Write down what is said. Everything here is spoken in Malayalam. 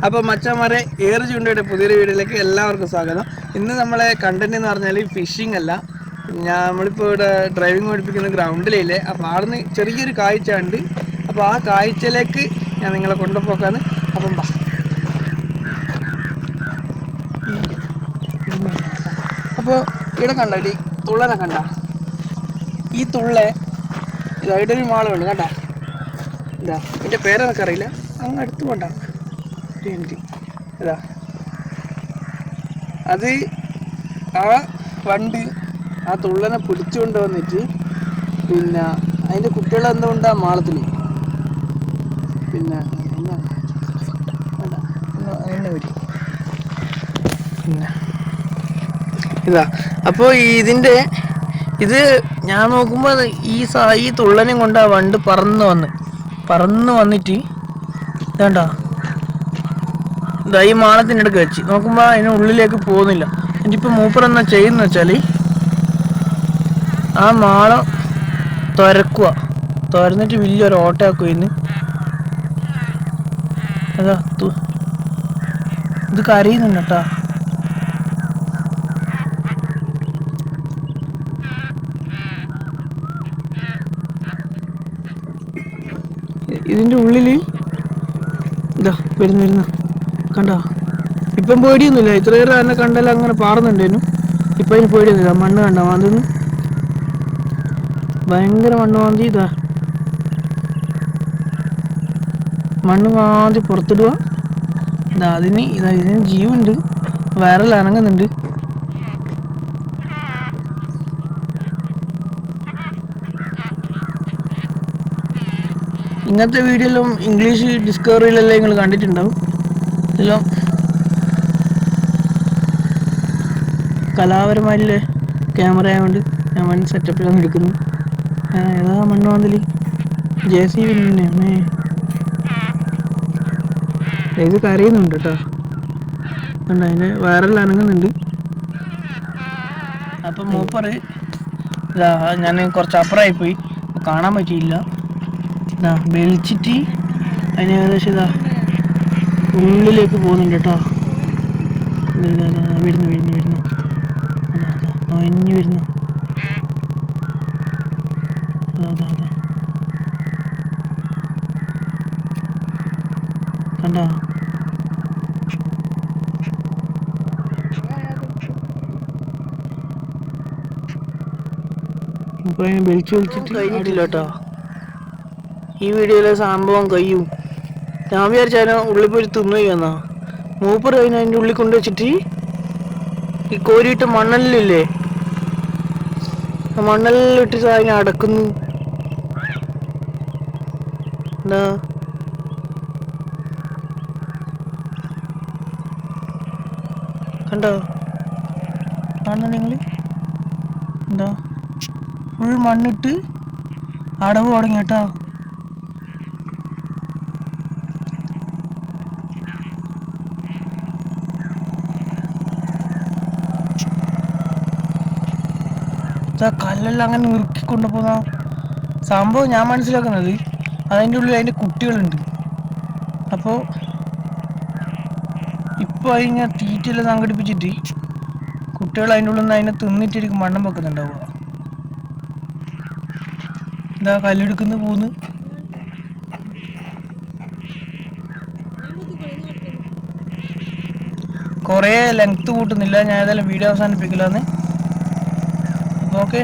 അപ്പോൾ മച്ചാന്മാരെ ഏറ് ചൂണ്ടയുടെ പുതിയൊരു വീഡിയോയിലേക്ക് എല്ലാവർക്കും സ്വാഗതം. ഇന്ന് നമ്മളെ കണ്ടന്റ് എന്ന് പറഞ്ഞാൽ ഫിഷിംഗ് അല്ല. നമ്മളിപ്പോൾ ഇവിടെ ഡ്രൈവിംഗ് പഠിപ്പിക്കുന്ന ഗ്രൗണ്ടിലില്ലേ, അപ്പോൾ അവിടുന്ന് ചെറിയൊരു കാഴ്ച ഉണ്ട്. അപ്പോൾ ആ കാഴ്ചയിലേക്ക് ഞാൻ നിങ്ങളെ കൊണ്ടുപോക്കാന്ന്. അപ്പം അപ്പോൾ ഇവിടെ കണ്ട ഈ തുള്ളനെ കണ്ട, ഈ തുള്ളെ ഇവിടെ ഒരു മാളുണ്ട് കണ്ട. ഇതാ എൻ്റെ പേരെന്നൊക്കെ അറിയില്ല, അങ്ങ് അടുത്ത് കൊണ്ട ഇതാ അത് ആ വണ്ട് ആ തുള്ളനെ പിടിച്ചുകൊണ്ട് വന്നിട്ട് പിന്നെ അതിൻ്റെ കുട്ടികളെന്തുകൊണ്ട് ആ മാളത്തിൽ പിന്നെ പിന്നെ ഇതാ. അപ്പോൾ ഇത് ഞാൻ നോക്കുമ്പോൾ ഈ തുള്ളനെയും കൊണ്ട് ആ വണ്ട് പറന്ന് വന്നിട്ട് വേണ്ട ഇതാ ഈ മാളത്തിൻ്റെ അടുക്ക് വെച്ച് നോക്കുമ്പോൾ അതിന് ഉള്ളിലേക്ക് പോകുന്നില്ല. എന്നിട്ടിപ്പോൾ മൂപ്പർ എന്നാ ചെയ്യുന്ന വെച്ചാൽ ആ മാളം തുരന്നിട്ട് വലിയൊരു ഓട്ടയാക്കും. അതാ ഇത് കരയുന്നുണ്ട് കേട്ടാ. ഇതിൻ്റെ ഉള്ളിൽ ഇതാ വരുന്ന കണ്ടോ. ഇപ്പം പേടിയൊന്നുമില്ല, ഇത്രയേറെ തന്നെ കണ്ടാൽ അങ്ങനെ പാറുന്നുണ്ടേനു. ഇപ്പം അതിന് പേടിയൊന്നുമില്ല. മണ്ണ് കണ്ടോ മാന്തിന്ന്, ഭയങ്കര മണ്ണ് മാന്തി. ഇതാ മണ്ണ് മാന്തി പുറത്തിടുക. ഇതിന് ജീവുണ്ട്, വയറിൽ അനങ്ങുന്നുണ്ട്. ഇങ്ങനത്തെ വീഡിയോയിലും ഇംഗ്ലീഷ് ഡിസ്കവറിയിലെല്ലാം നിങ്ങൾ കണ്ടിട്ടുണ്ടാവും. ഇതെല്ലാം കലാപരമായിട്ടുള്ള ക്യാമറ ആയതുകൊണ്ട് ഞാൻ വൺ സെറ്റപ്പിലാണ് എടുക്കുന്നത്. ഏതാ മണ്ണ് മാന്തൽ JCB തന്നെയാണ്. ഇത് കരയുന്നുണ്ട് കേട്ടോ, കണ്ടോ അതിന് വയറിൽ അനങ്ങുന്നുണ്ട്. അപ്പം മൂപ്പർ ഇതാ ഞാൻ കുറച്ച് അപ്പുറമായി പോയി കാണാൻ പറ്റിയില്ല. ഇതാ വെളിച്ചിട്ട് അതിന് ഏകദേശം ഇതാ ഉള്ളിലേക്ക് പോകുന്നുണ്ട് കേട്ടോ. വരുന്നു ഒഞ്ഞു വരുന്നു. കണ്ടോ അപ്പോൾ അതിനെ വലിച്ചിട്ട് കഴിഞ്ഞിട്ടില്ല കേട്ടോ. ഈ വീഡിയോയിലെ സംഭവം കഴിയും. ഞാൻ വിചാരിച്ചാൽ ഉള്ളിൽ പോയി തിന്നുകയെന്നാ. മൂപ്പർ കഴിഞ്ഞ് അതിൻ്റെ ഉള്ളിൽ കൊണ്ടുവച്ചിട്ട് ഈ കോരിയിട്ട് മണ്ണലില്ലേ, മണ്ണലിട്ടിട്ട് അതിനെ അടക്കുന്നു. എന്താ കണ്ടോ കാണുന്നു നിങ്ങൾ? എന്താ ഫുൾ മണ്ണിട്ട് അടവ് തുടങ്ങി കേട്ടോ. കല്ലെല്ലാം അങ്ങനെ ഉരുക്കിക്കൊണ്ട് പോകുന്ന സംഭവം ഞാൻ മനസ്സിലാക്കുന്നത് അതിൻ്റെ ഉള്ളിൽ അതിൻ്റെ കുട്ടികളുണ്ട്. അപ്പോൾ ഇപ്പോൾ അതിനെ തീറ്റെല്ലാം സംഘടിപ്പിച്ചിട്ട് കുട്ടികൾ അതിൻ്റെ ഉള്ളിൽ നിന്ന് അതിനെ തിന്നിട്ടിരിക്കും മണ്ണം വെക്കുന്നുണ്ടാവുക. എന്താ കല്ലെടുക്കുന്ന പോകുന്നു. കുറേ ലെങ്ത് കൂട്ടുന്നില്ല, ഞാൻ ഏതായാലും വീഡിയോ അവസാനിപ്പിക്കില്ലാന്ന്. ഓക്കെ.